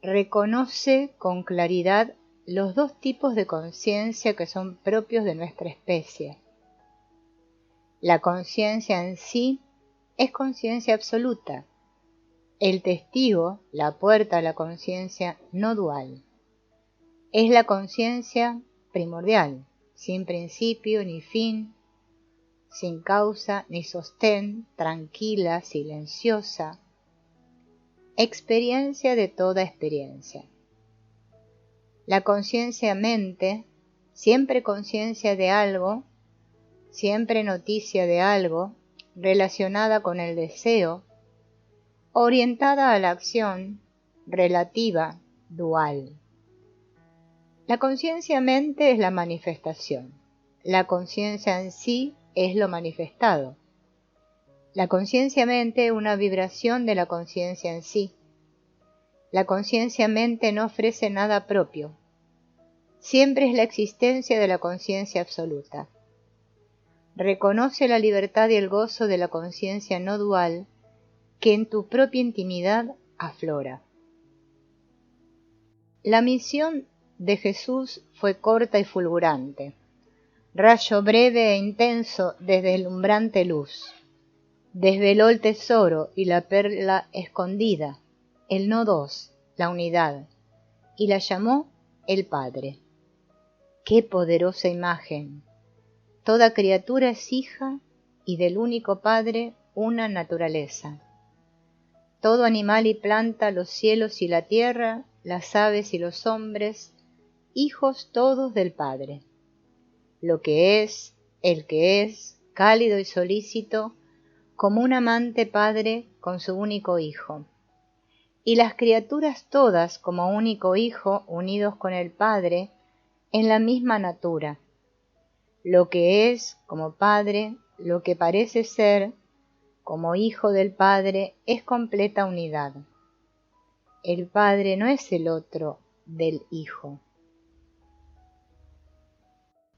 reconoce con claridad los dos tipos de conciencia que son propios de nuestra especie. La conciencia en sí es conciencia absoluta. El testigo, la puerta a la conciencia no dual. Es la conciencia primordial, sin principio ni fin, sin causa ni sostén, tranquila, silenciosa, experiencia de toda experiencia. La conciencia mente, siempre conciencia de algo, siempre noticia de algo, relacionada con el deseo, orientada a la acción, relativa, dual. La conciencia mente es la manifestación. La conciencia en sí es lo manifestado. La conciencia mente es una vibración de la conciencia en sí. La conciencia mente no ofrece nada propio. Siempre es la existencia de la conciencia absoluta. Reconoce la libertad y el gozo de la conciencia no dual que en tu propia intimidad aflora. La misión de Jesús fue corta y fulgurante, rayo breve e intenso de deslumbrante luz. Desveló el tesoro y la perla escondida, el no dos, la unidad, y la llamó el Padre. ¡Qué poderosa imagen! Toda criatura es hija y del único Padre una naturaleza. Todo animal y planta, los cielos y la tierra, las aves y los hombres, hijos todos del Padre. Lo que es, el que es, cálido y solícito, como un amante padre con su único hijo. Y las criaturas todas como único hijo, unidos con el Padre, en la misma natura. Lo que es, como Padre, lo que parece ser, como hijo del Padre, es completa unidad. El Padre no es el otro del Hijo.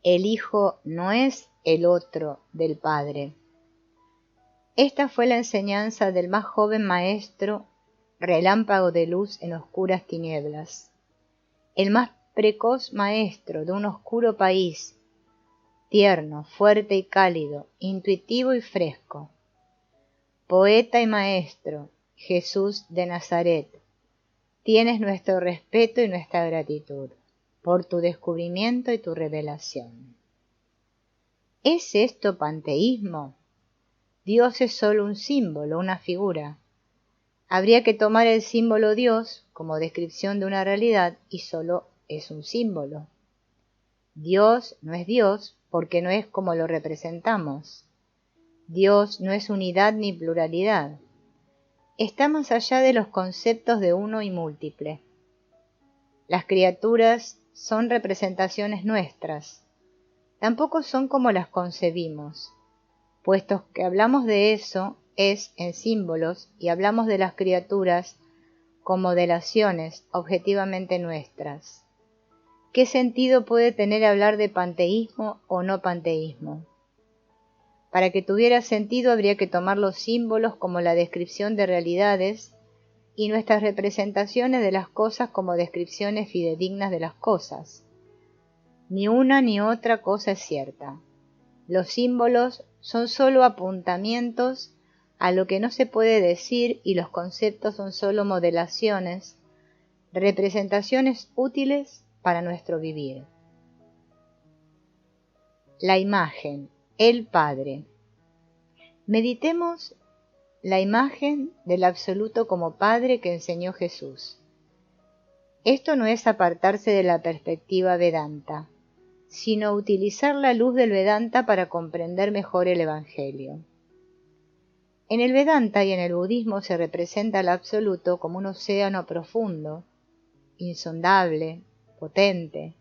El Hijo no es el otro del Padre. Esta fue la enseñanza del más joven maestro, relámpago de luz en oscuras tinieblas. El más precoz maestro de un oscuro país, tierno, fuerte y cálido, intuitivo y fresco. Poeta y maestro, Jesús de Nazaret, tienes nuestro respeto y nuestra gratitud por tu descubrimiento y tu revelación. ¿Es esto panteísmo? Dios es solo un símbolo, una figura. Habría que tomar el símbolo Dios como descripción de una realidad y solo es un símbolo. Dios no es Dios porque no es como lo representamos. Dios no es unidad ni pluralidad. Está más allá de los conceptos de uno y múltiple. Las criaturas son representaciones nuestras. Tampoco son como las concebimos. Puesto que hablamos de eso, es en símbolos y hablamos de las criaturas como delaciones objetivamente nuestras. ¿Qué sentido puede tener hablar de panteísmo o no panteísmo? Para que tuviera sentido habría que tomar los símbolos como la descripción de realidades y nuestras representaciones de las cosas como descripciones fidedignas de las cosas. Ni una ni otra cosa es cierta. Los símbolos son sólo apuntamientos a lo que no se puede decir y los conceptos son sólo modelaciones, representaciones útiles para nuestro vivir. La imagen, el Padre. Meditemos la imagen del Absoluto como Padre que enseñó Jesús. Esto no es apartarse de la perspectiva Vedanta, sino utilizar la luz del Vedanta para comprender mejor el Evangelio. En el Vedanta y en el budismo se representa al Absoluto como un océano profundo, insondable, potente,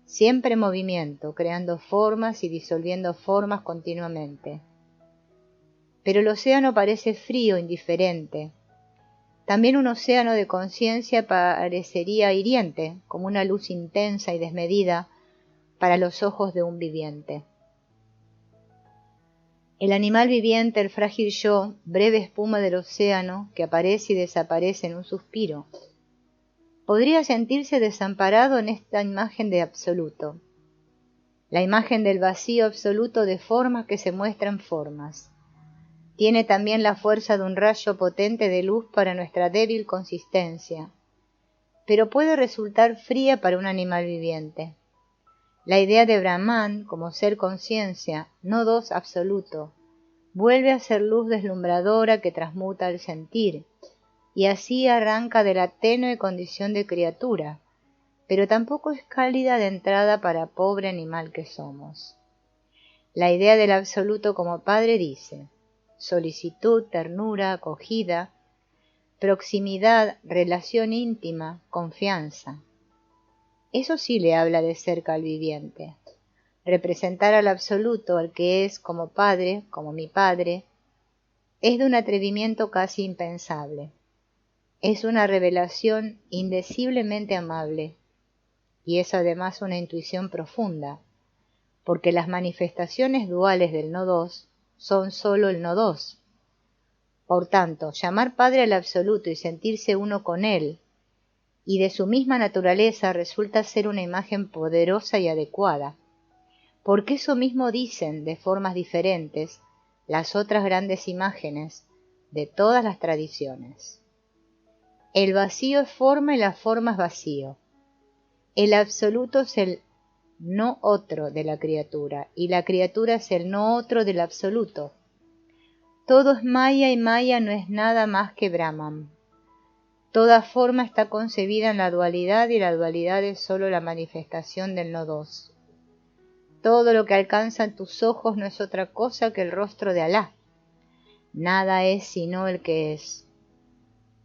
siempre en movimiento, creando formas y disolviendo formas continuamente. Pero el océano parece frío, indiferente. También un océano de conciencia parecería hiriente, como una luz intensa y desmedida para los ojos de un viviente. El animal viviente, el frágil yo, breve espuma del océano que aparece y desaparece en un suspiro. podría sentirse desamparado en esta imagen de absoluto, la imagen del vacío absoluto de formas que se muestran formas. Tiene también la fuerza de un rayo potente de luz para nuestra débil consistencia, pero puede resultar fría para un animal viviente. La idea de Brahman como ser conciencia, no dos absoluto, vuelve a ser luz deslumbradora que transmuta el sentir, y así arranca de la tenue condición de criatura, pero tampoco es cálida de entrada para pobre animal que somos. La idea del absoluto como padre dice: solicitud, ternura, acogida, proximidad, relación íntima, confianza. Eso sí le habla de cerca al viviente. Representar al absoluto, al que es como padre, como mi padre, es de un atrevimiento casi impensable. Es una revelación indeciblemente amable, y es además una intuición profunda, porque las manifestaciones duales del no dos son sólo el no dos. Por tanto, llamar padre al absoluto y sentirse uno con él, y de su misma naturaleza, resulta ser una imagen poderosa y adecuada, porque eso mismo dicen, de formas diferentes, las otras grandes imágenes de todas las tradiciones. El vacío es forma y la forma es vacío. El absoluto es el no otro de la criatura, y la criatura es el no otro del absoluto. Todo es Maya y Maya no es nada más que Brahman. Toda forma está concebida en la dualidad y la dualidad es sólo la manifestación del no dos. Todo lo que alcanzan tus ojos no es otra cosa que el rostro de Alá. Nada es sino el que es.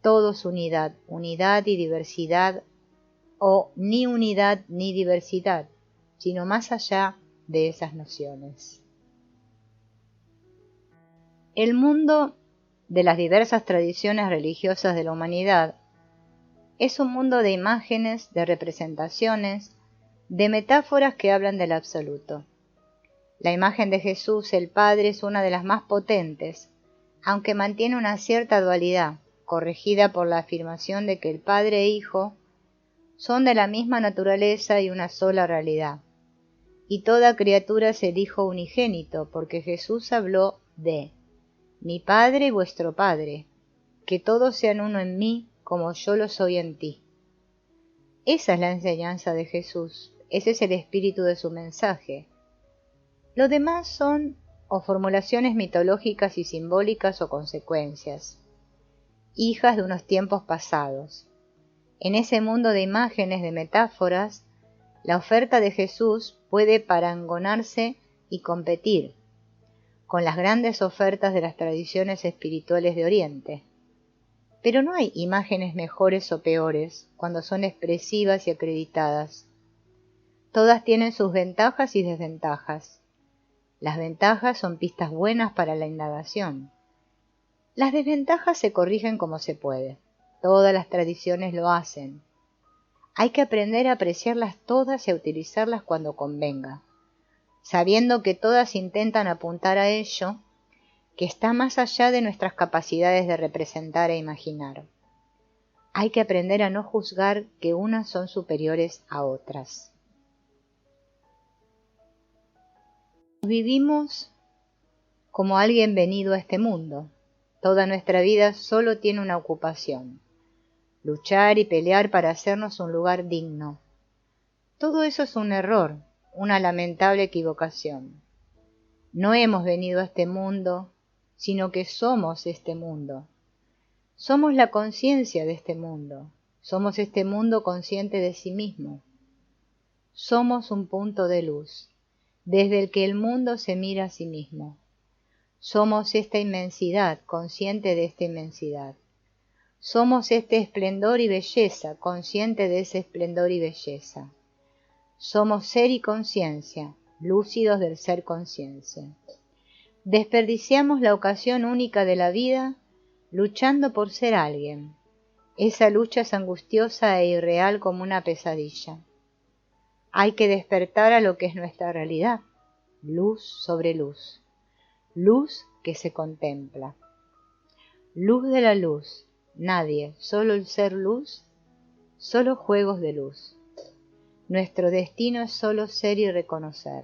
Todo es unidad, unidad y diversidad, o ni unidad ni diversidad, sino más allá de esas nociones. El mundo de las diversas tradiciones religiosas de la humanidad es un mundo de imágenes, de representaciones, de metáforas que hablan del absoluto. La imagen de Jesús, el Padre, es una de las más potentes, aunque mantiene una cierta dualidad, corregida por la afirmación de que el Padre e Hijo son de la misma naturaleza y una sola realidad. Y toda criatura es el Hijo unigénito, porque Jesús habló de mi Padre y vuestro Padre, que todos sean uno en mí, como yo lo soy en ti. Esa es la enseñanza de Jesús, ese es el espíritu de su mensaje. Lo demás son o formulaciones mitológicas y simbólicas o consecuencias, hijas de unos tiempos pasados. En ese mundo de imágenes, de metáforas, la oferta de Jesús puede parangonarse y competir con las grandes ofertas de las tradiciones espirituales de Oriente. Pero no hay imágenes mejores o peores cuando son expresivas y acreditadas. Todas tienen sus ventajas y desventajas. Las ventajas son pistas buenas para la indagación. Las desventajas se corrigen como se puede. Todas las tradiciones lo hacen. Hay que aprender a apreciarlas todas y a utilizarlas cuando convenga, sabiendo que todas intentan apuntar a ello, que está más allá de nuestras capacidades de representar e imaginar. Hay que aprender a no juzgar que unas son superiores a otras. Vivimos como alguien venido a este mundo. Toda nuestra vida solo tiene una ocupación: luchar y pelear para hacernos un lugar digno. Todo eso es un error, una lamentable equivocación. No hemos venido a este mundo, sino que somos este mundo. Somos la conciencia de este mundo. Somos este mundo consciente de sí mismo. Somos un punto de luz, desde el que el mundo se mira a sí mismo. Somos esta inmensidad, consciente de esta inmensidad. Somos este esplendor y belleza, consciente de ese esplendor y belleza. Somos ser y conciencia, lúcidos del ser conciencia. Desperdiciamos la ocasión única de la vida luchando por ser alguien. Esa lucha es angustiosa e irreal como una pesadilla. Hay que despertar a lo que es nuestra realidad, luz sobre luz, luz que se contempla. Luz de la luz, nadie, solo el ser luz, solo juegos de luz. Nuestro destino es solo ser y reconocer.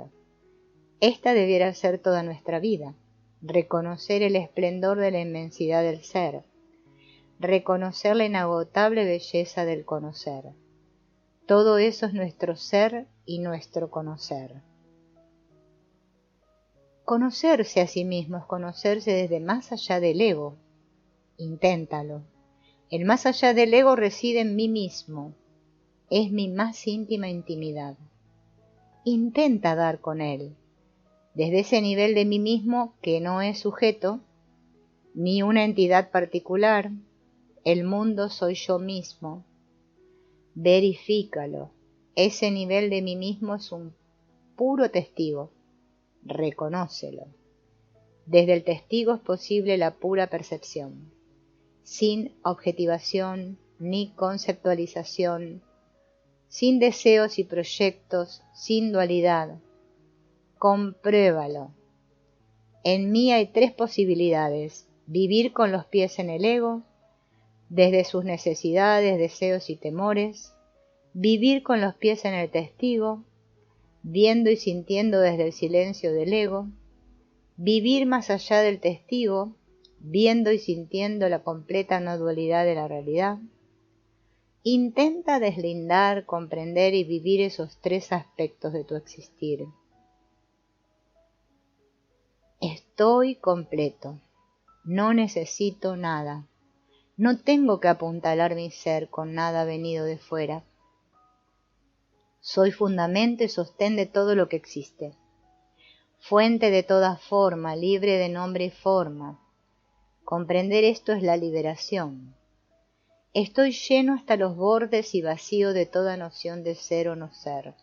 Esta debiera ser toda nuestra vida, reconocer el esplendor de la inmensidad del ser, reconocer la inagotable belleza del conocer. Todo eso es nuestro ser y nuestro conocer. Conocerse a sí mismo es conocerse desde más allá del ego. Inténtalo. El más allá del ego reside en mí mismo. Es mi más íntima intimidad. Intenta dar con él, desde ese nivel de mí mismo que no es sujeto, ni una entidad particular. El mundo soy yo mismo. Verifícalo. Ese nivel de mí mismo es un puro testigo. Reconócelo. Desde el testigo es posible la pura percepción, sin objetivación ni conceptualización, sin deseos y proyectos, sin dualidad. Compruébalo. En mí hay 3 posibilidades: vivir con los pies en el ego, desde sus necesidades, deseos y temores; vivir con los pies en el testigo, viendo y sintiendo desde el silencio del ego; vivir más allá del testigo, viendo y sintiendo la completa no dualidad de la realidad. Intenta deslindar, comprender y vivir esos 3 aspectos de tu existir. Estoy completo. No necesito nada. No tengo que apuntalar mi ser con nada venido de fuera. Soy fundamento y sostén de todo lo que existe. Fuente de toda forma, libre de nombre y forma. Comprender esto es la liberación. Estoy lleno hasta los bordes y vacío de toda noción de ser o no ser.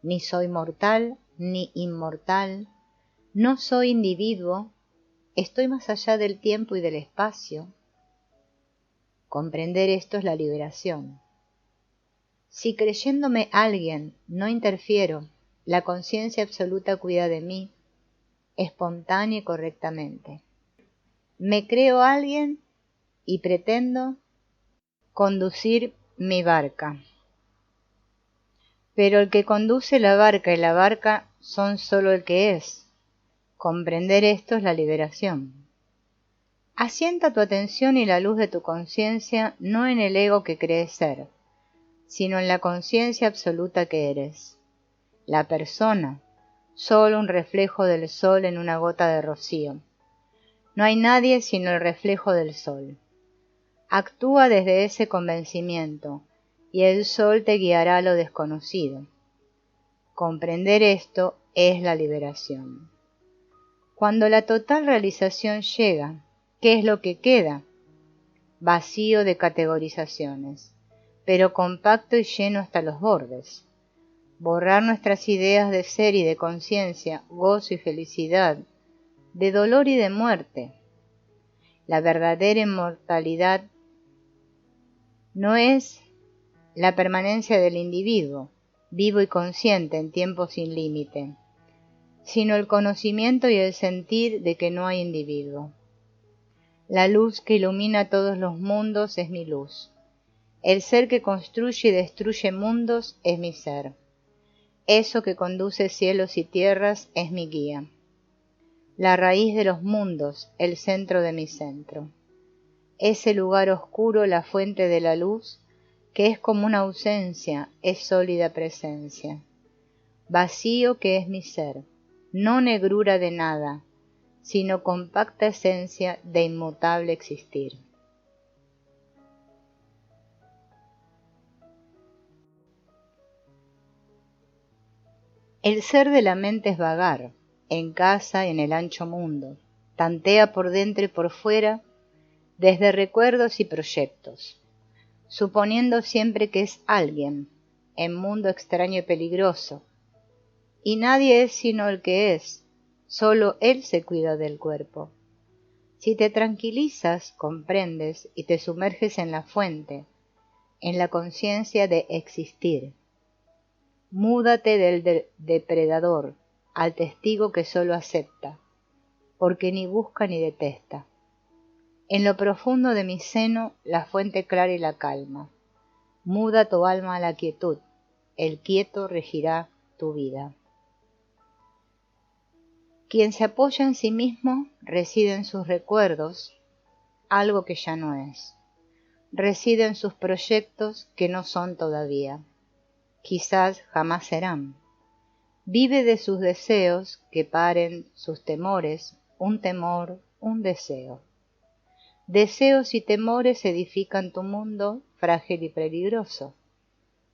Ni soy mortal ni inmortal. No soy individuo. Estoy más allá del tiempo y del espacio. Comprender esto es la liberación. Si creyéndome alguien no interfiero, la conciencia absoluta cuida de mí, espontánea y correctamente. Me creo alguien y pretendo conducir mi barca. Pero el que conduce la barca y la barca son solo el que es. Comprender esto es la liberación. Asienta tu atención y la luz de tu conciencia no en el ego que crees ser, sino en la conciencia absoluta que eres. La persona, solo un reflejo del sol en una gota de rocío. No hay nadie sino el reflejo del sol. Actúa desde ese convencimiento, y el sol te guiará a lo desconocido. Comprender esto es la liberación. Cuando la total realización llega, ¿qué es lo que queda? Vacío de categorizaciones, pero compacto y lleno hasta los bordes. Borrar nuestras ideas de ser y de conciencia, gozo y felicidad, de dolor y de muerte. La verdadera inmortalidad no es la permanencia del individuo, vivo y consciente en tiempo sin límite, sino el conocimiento y el sentir de que no hay individuo. La luz que ilumina todos los mundos es mi luz. El ser que construye y destruye mundos es mi ser. Eso que conduce cielos y tierras es mi guía. La raíz de los mundos, el centro de mi centro. Ese lugar oscuro, la fuente de la luz, que es como una ausencia, es sólida presencia. Vacío que es mi ser, no negrura de nada, sino compacta esencia de inmutable existir. El ser de la mente es vagar, en casa en el ancho mundo, tantea por dentro y por fuera, desde recuerdos y proyectos, suponiendo siempre que es alguien, en mundo extraño y peligroso, y nadie es sino el que es, solo él se cuida del cuerpo. Si te tranquilizas, comprendes y te sumerges en la fuente, en la conciencia de existir. Múdate del depredador al testigo que solo acepta, porque ni busca ni detesta. En lo profundo de mi seno, la fuente clara y la calma. Muda tu alma a la quietud, el quieto regirá tu vida. Quien se apoya en sí mismo reside en sus recuerdos, algo que ya no es. Reside en sus proyectos que no son todavía. Quizás jamás serán. Vive de sus deseos que paren sus temores, un temor, un deseo. Deseos y temores edifican tu mundo frágil y peligroso,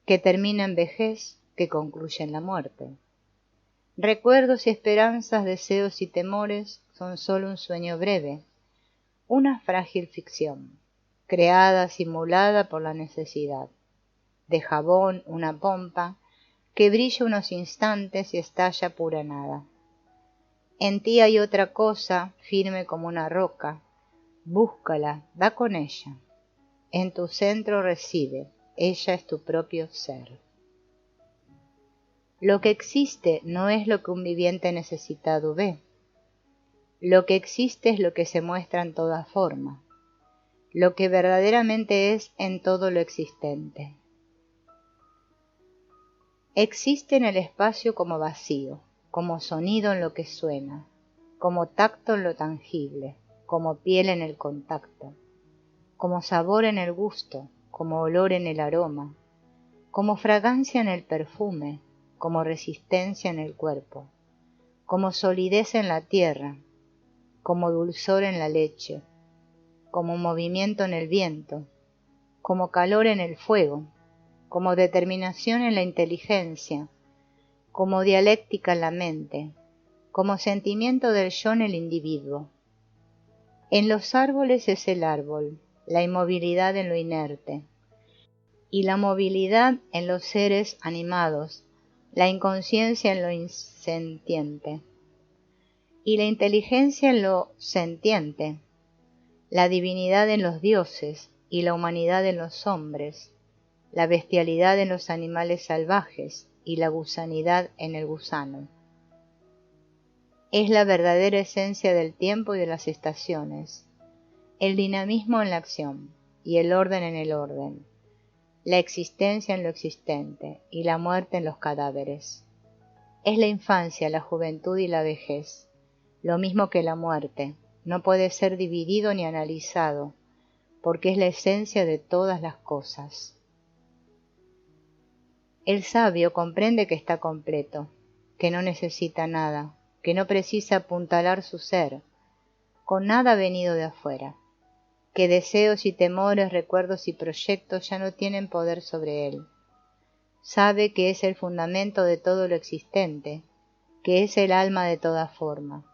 que termina en vejez, que concluye en la muerte. Recuerdos y esperanzas, deseos y temores son solo un sueño breve, una frágil ficción, creada, simulada por la necesidad. De jabón una pompa, que brilla unos instantes y estalla pura nada. En ti hay otra cosa, firme como una roca, búscala, da con ella. En tu centro reside, ella es tu propio ser. Lo que existe no es lo que un viviente necesitado ve. Lo que existe es lo que se muestra en toda forma, lo que verdaderamente es en todo lo existente. Existe en el espacio como vacío, como sonido en lo que suena, como tacto en lo tangible, como piel en el contacto, como sabor en el gusto, como olor en el aroma, como fragancia en el perfume, como resistencia en el cuerpo, como solidez en la tierra, como dulzor en la leche, como movimiento en el viento, como calor en el fuego, como determinación en la inteligencia, como dialéctica en la mente, como sentimiento del yo en el individuo. En los árboles es el árbol, la inmovilidad en lo inerte, y la movilidad en los seres animados, la inconsciencia en lo insentiente, y la inteligencia en lo sentiente, la divinidad en los dioses y la humanidad en los hombres, la bestialidad en los animales salvajes y la gusanidad en el gusano. Es la verdadera esencia del tiempo y de las estaciones, el dinamismo en la acción y el orden en el orden, la existencia en lo existente y la muerte en los cadáveres. Es la infancia, la juventud y la vejez, lo mismo que la muerte, no puede ser dividido ni analizado, porque es la esencia de todas las cosas. El sabio comprende que está completo, que no necesita nada, que no precisa apuntalar su ser, con nada venido de afuera, que deseos y temores, recuerdos y proyectos ya no tienen poder sobre él. Sabe que es el fundamento de todo lo existente, que es el alma de toda forma.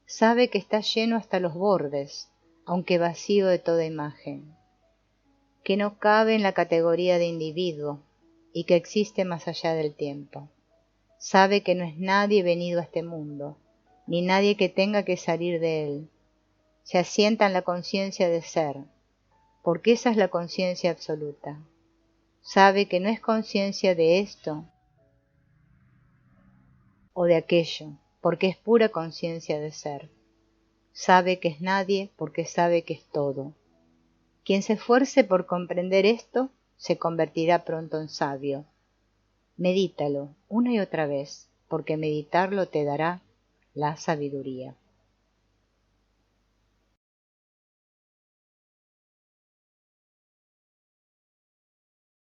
Sabe que está lleno hasta los bordes, aunque vacío de toda imagen, que no cabe en la categoría de individuo y que existe más allá del tiempo. Sabe que no es nadie venido a este mundo, ni nadie que tenga que salir de él. Se asienta en la conciencia de ser, porque esa es la conciencia absoluta. Sabe que no es conciencia de esto o de aquello, porque es pura conciencia de ser. Sabe que es nadie porque sabe que es todo. Quien se esfuerce por comprender esto, se convertirá pronto en sabio. Medítalo una y otra vez, porque meditarlo te dará la sabiduría.